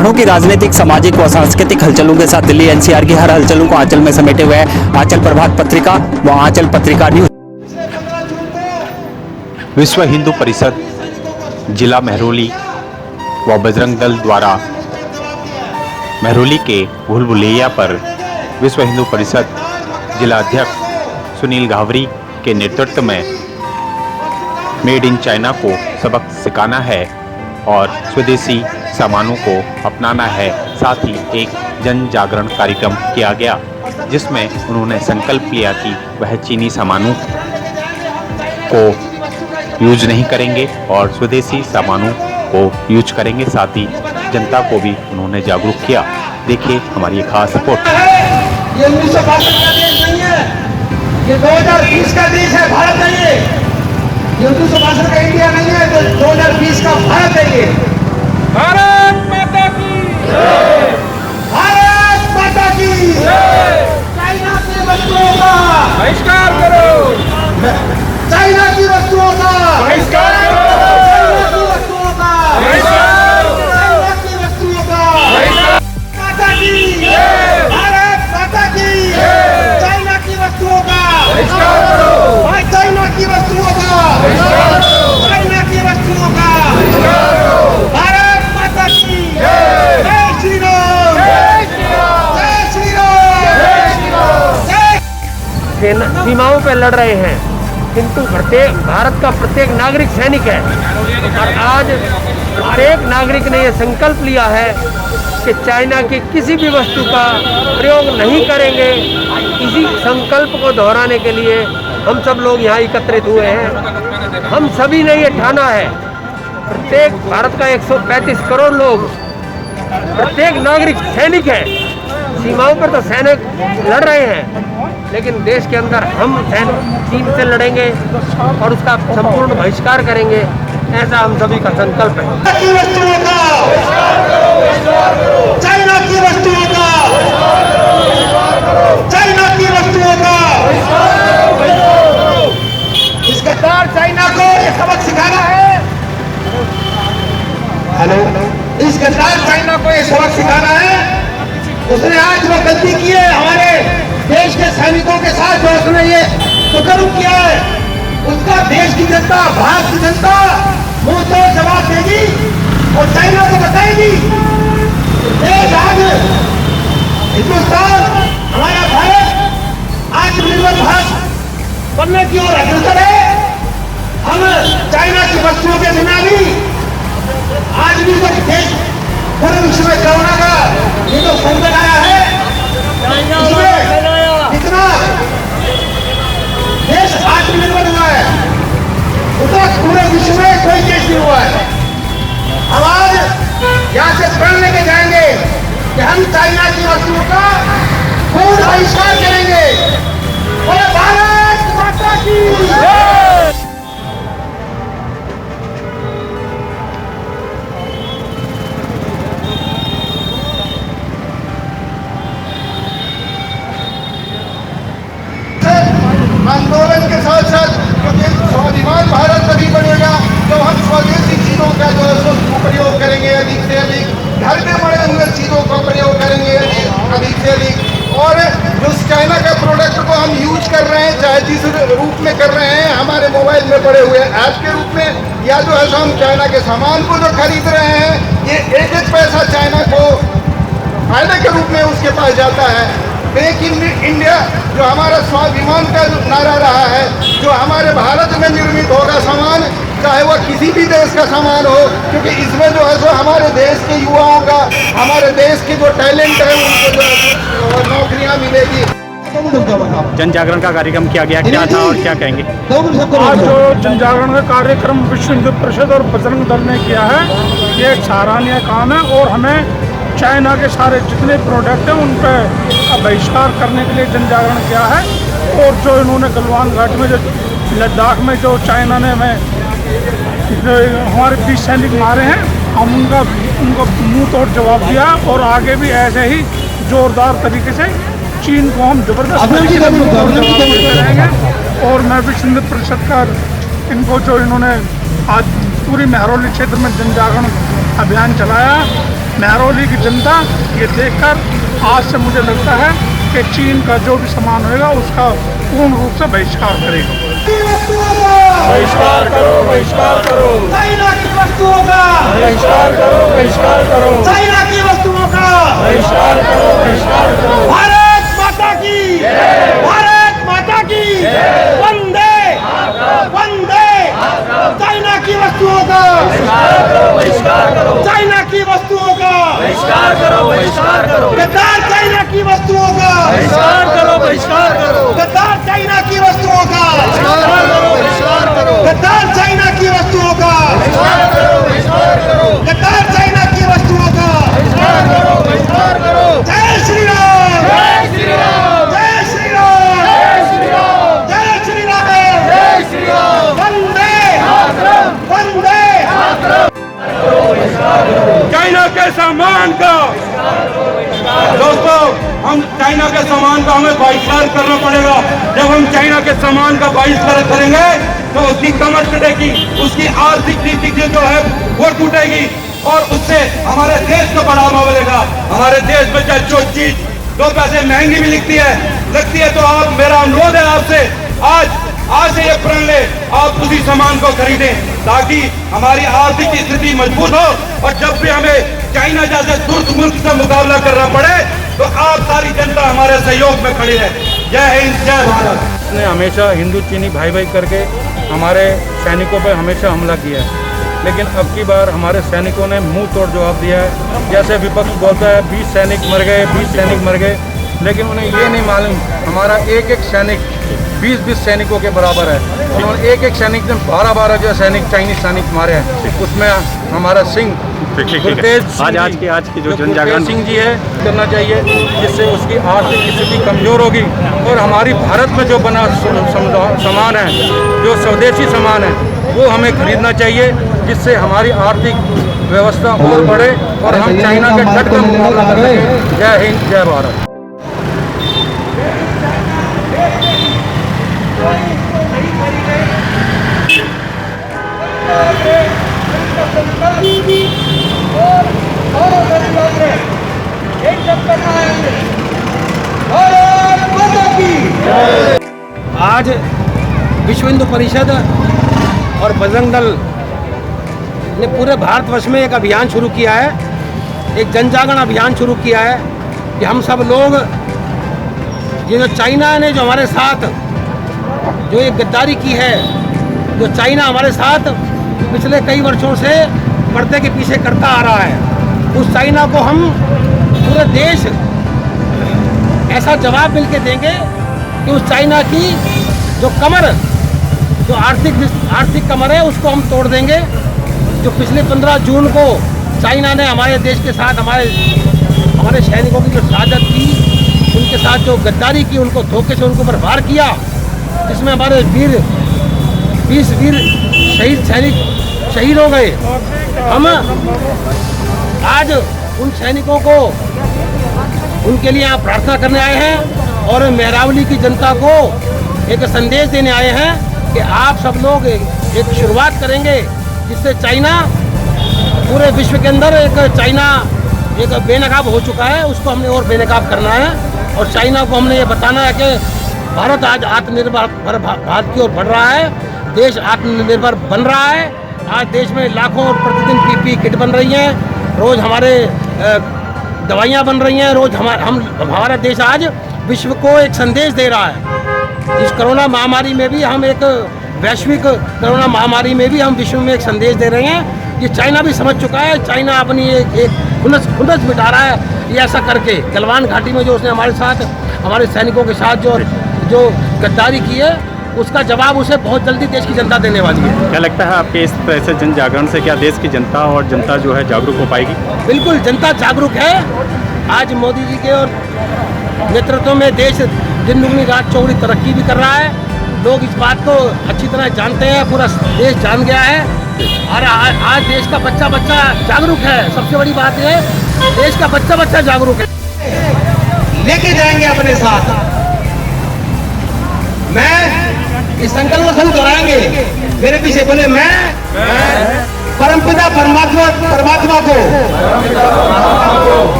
पहाड़ों की राजनीतिक, सामाजिक व सांस्कृतिक हलचलों के साथ दिल्ली एनसीआर की हर हलचलों को आंचल में समेटे हुए आंचल प्रभात पत्रिका व आंचल पत्रिका न्यूज। विश्व हिंदू परिषद जिला महरौली व बजरंग दल द्वारा महरौली के भूलभुलैया पर विश्व हिंदू परिषद जिला अध्यक्ष सुनील गावरी के नेतृत्व में मेड इन चाइना को सबक सिखाना है और स्वदेशी सामानों को अपनाना है। साथ ही एक जन जागरण कार्यक्रम किया गया जिसमें उन्होंने संकल्प लिया कि वह चीनी सामानों को यूज नहीं करेंगे और स्वदेशी सामानों को यूज करेंगे। साथ ही जनता को भी उन्होंने जागरूक किया। देखिए हमारी ये खास रिपोर्ट। ये 1962 का देश नहीं है, ये 2020 का देश है, भारत है। ये 1962 का इंडिया नहीं है, तो 2020 का भारत है। ये भारत माता की जय, भारत माता की जय। चाइना की वस्तुओं का बहिष्कार करो, चाइना की वस्तुओं का बहिष्कार करो, चाइना की वस्तुओं का बहिष्कार करो, चाइना की वस्तुओं का बहिष्कार। माता की जय, भारत माता की जय। चाइना की वस्तुओं का बहिष्कार करो, भाई चाइना की वस्तुओं का बहिष्कार करो, चाइना की वस्तुओं का बहिष्कार करो। भारत माता की जय, जय श्री राम, जय श्री राम, जय श्री राम, जय श्री राम, जय। सीमाओं पर लड़ रहे हैं किंतु भारत का प्रत्येक नागरिक सैनिक है और आज हर एक नागरिक ने यह संकल्प लिया है कि चाइना की किसी भी वस्तु का प्रयोग नहीं करेंगे। इसी संकल्प को दोहराने के लिए हम सब लोग यहाँ एकत्रित हुए हैं। हम सभी ने ये ठाना है, प्रत्येक भारत का 135 करोड़ लोग, प्रत्येक नागरिक सैनिक है। सीमाओं पर तो सैनिक लड़ रहे हैं लेकिन देश के अंदर हम चीन से लड़ेंगे और उसका संपूर्ण बहिष्कार करेंगे, ऐसा हम सभी का संकल्प है। चाइना की वस्तुओं का, चाइना की वस्तुओं का, इस गद्दार चाइना को ये सबक सिखाना है। हेलो, इस गद्दार चाइना को ये सबक सिखाना है। उसने आज वो गलती की है हमारे देश के सैनिकों के साथ, जो उसने ये शुक्र किया है, उसका देश की जनता, भारत की जनता मुंह तो जवाब देगी और चाइना को बताएगी। देश आज हिंदुस्तान, हमारा भारत आत्मनिर्भर भारत बनने की ओर अग्रसर है। हम चाइना की वस्तुओं के बिना भी आज भी तो देश पूरे विश्व में कोरोना का ये तो संकट आया है, इतना देश आत्मनिर्भर हुआ है, उतना पूरे विश्व में कोई देश नहीं हुआ है। हम आज यहाँ से प्रण लेके जाएंगे कि हम चाइना की वस्तुओं का पूर्ण बहिष्कार करेंगे। और भारत माता की जय। आंदोलन के साथ साथ क्योंकि स्वाभिमान भारत तभी बनेगा जब हम स्वदेशी चीजों का जो है प्रयोग करेंगे अधिक से अधिक, घर में बने हुए चीजों का प्रयोग करेंगे अधिक से अधिक। और जो चाइना का प्रोडक्ट को हम यूज कर रहे हैं, चाहे जिस रूप में कर रहे हैं, हमारे मोबाइल में पड़े हुए ऐप के रूप में, या जो है हम चाइना के सामान को जो खरीद रहे हैं, ये एक एक पैसा चाइना को फायदे के रूप में उसके पास जाता है। मेक इन इंडिया जो हमारा स्वाभिमान का नारा रहा है, जो हमारे भारत में निर्मित होगा सामान, चाहे वह किसी भी देश का सामान हो, क्योंकि इसमें जो है सो हमारे देश के युवाओं का, हमारे देश के जो टैलेंट है उनको जो नौकरियां मिलेगी। जन जागरण का कार्यक्रम किया गया, क्या था और क्या कहेंगे? आज जो जन जागरण का कार्यक्रम विश्व हिंदू परिषद और बजरंग दल ने किया है, ये एक सराहनीय काम है और हमें चाइना के सारे जितने प्रोडक्ट हैं उन पर बहिष्कार करने के लिए जन जागरण किया है। और जो इन्होंने गलवान घाट में, जो लद्दाख में जो चाइना ने हमारे 20 सैनिक मारे हैं, हम उनको मुंह तोड़ जवाब दिया और आगे भी ऐसे ही जोरदार तरीके से चीन को हम जबरदस्त जवाब देते रहेंगे। और मैं विश्व हिंदू परिषद का इनको जो इन्होंने आज पूरी महरौली क्षेत्र में जन जागरण अभियान चलाया, महरौली की जनता ये देखकर आज से मुझे लगता है कि चीन का जो भी सामान होगा उसका पूर्ण रूप से बहिष्कार करेगा। बहिष्कार करो, बहिष्कार करो। चाइना की वस्तुओं का बहिष्कार करो, बहिष्कार करो। चाइना की वस्तुओं का बहिष्कार करो, बहिष्कार करो। भारत माता की भारत माता की वंदे वंदे। चाइना की वस्तुओं का बहिष्कार करो, चाइना की वस्तुओं का बहिष्कार करो, बहिष्कार करो। गद्दार चाइना की वस्तुओं का बहिष्कार करो, बहिष्कार करो। गद्दार चाइना की वस्तुओं का बहिष्कार करो, बहिष्कार करो। गद्दार चाइना की वस्तुओं का बहिष्कार करो, बहिष्कार करो। गद्दार चाइना की वस्तुओं का बहिष्कार करो, बहिष्कार करो। जय श्री राम, जय श्री राम, जय श्री राम, जय श्री राम, जय श्री राम, जय श्री राम। वंदे मातरम, वंदे मातरम। चाइना के सामान का दोस्तों, हम चाइना के सामान का हमें बहिष्कार करना पड़ेगा। जब हम चाइना के सामान का बहिष्कार करेंगे तो उसकी कमर कटेगी, उसकी आर्थिक नीति जो है वो टूटेगी और उससे हमारे देश को बढ़ावा मिलेगा। हमारे देश में चाहे जो चीज 2 पैसे महंगी भी लगती है तो आप, मेरा अनुरोध है आपसे, आज से ये प्रण ले, आप उसी सामान को खरीदें ताकि हमारी आर्थिक स्थिति मजबूत हो और जब भी हमें चाइना जैसे दुर्द मुल्क से मुकाबला करना पड़े तो आप सारी जनता हमारे सहयोग में खड़ी है। जय हिंद, जय भारत। ने हमेशा हिंदू चीनी भाई भाई करके हमारे सैनिकों पर हमेशा हमला किया है, लेकिन अब की बार हमारे सैनिकों ने मुंह तोड़ जवाब दिया है। जैसे विपक्ष बोलता है 20 सैनिक मर गए, 20 सैनिक मर गए, लेकिन उन्हें ये नहीं मालूम हमारा एक एक सैनिक 20-20 सैनिकों के बराबर है। उन्होंने एक एक सैनिक ने 12-12 जो सैनिक चाइनीज सैनिक मारे हैं, उसमें हमारा सिंह गुरतेज आज की जो जन जागरण सिंह जी है करना चाहिए, जिससे उसकी आर्थिक स्थिति कमजोर होगी और हमारी भारत में जो बना सामान है, जो स्वदेशी सामान है, वो हमें खरीदना चाहिए, जिससे हमारी आर्थिक व्यवस्था और बढ़े और हम चाइना के डट कर मुकाबला कर सकें। जय हिंद, जय भारत। आज विश्व हिंदू परिषद और बजरंग दल ने पूरे भारतवर्ष में एक अभियान शुरू किया है, एक जन जागरण अभियान शुरू किया है कि हम सब लोग, ये जो चाइना ने जो हमारे साथ जो एक गद्दारी की है, जो चाइना हमारे साथ पिछले कई वर्षों से पर्दे के पीछे करता आ रहा है, उस चाइना को हम पूरे देश ऐसा जवाब मिल के देंगे कि उस चाइना की जो कमर, जो आर्थिक कमर है, उसको हम तोड़ देंगे। जो पिछले 15 जून को चाइना ने हमारे देश के साथ हमारे सैनिकों की जो शहादत की, उनके साथ जो गद्दारी की, उनको धोखे से उनको बर्बाद किया, जिसमें हमारे 20 वीर शहीद हो गए। हम आज उन सैनिकों को उनके लिए यहाँ प्रार्थना करने आए हैं और महरावली की जनता को एक संदेश देने आए हैं कि आप सब लोग एक शुरुआत करेंगे जिससे चाइना पूरे विश्व के अंदर एक बेनकाब हो चुका है, उसको हमने और बेनकाब करना है और चाइना को हमने ये बताना है कि भारत आज आत्मनिर्भर भारत की ओर बढ़ रहा है, देश आत्मनिर्भर बन रहा है। आज देश में लाखों प्रतिदिन पीपी किट बन रही हैं, रोज़ हमारे दवाइयाँ बन रही हैं, रोज़ हमारा देश आज विश्व को एक संदेश दे रहा है। इस कोरोना महामारी में भी हम एक वैश्विक कोरोना महामारी में भी हम विश्व में एक संदेश दे रहे हैं। ये चाइना भी समझ चुका है, चाइना अपनी एक खुनस मिटा रहा है ये ऐसा करके। गलवान घाटी में जो उसने हमारे साथ हमारे सैनिकों के साथ जो गद्दारी की है, उसका जवाब उसे बहुत जल्दी देश की जनता देने वाली है। क्या लगता है आपके इस तरह से जन जागरण से क्या देश की जनता और जनता जो है जागरूक हो पाएगी? बिल्कुल, जनता जागरूक है। आज मोदी जी के और नेतृत्व में देश दिन दुगनी रात चौगुनी तरक्की भी कर रहा है। लोग इस बात को अच्छी तरह जानते हैं, पूरा देश जान गया है और आज देश का बच्चा जागरूक है। सबसे बड़ी बात ये, देश का बच्चा जागरूक है। लेके जाएंगे अपने साथ। मैं इस संकल्प को दोहराएंगे, मेरे पीछे बोले मैं परमपिता परमात्मा को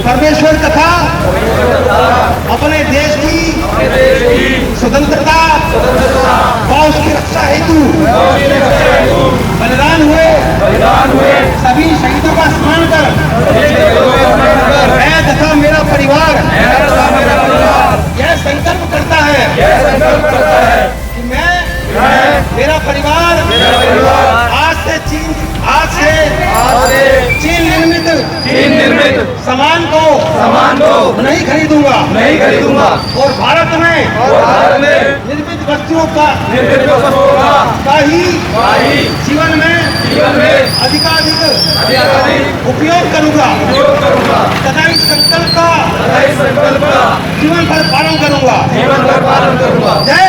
परमेश्वर तथा अपने देश की स्वतंत्रता व उसकी रक्षा हेतु बलिदान हुए सभी शहीदों का स्मरण कर मैं तथा मेरा परिवार यह संकल्प करता है कि मैं मेरा परिवार आज से चीन निर्मित सामान को नहीं खरीदूंगा और भारत में निर्मित वस्तुओं का ही जीवन में अधिकाधिक उपयोग करूंगा तथा इस संकल्प का जीवन भर पालन करूंगा। जय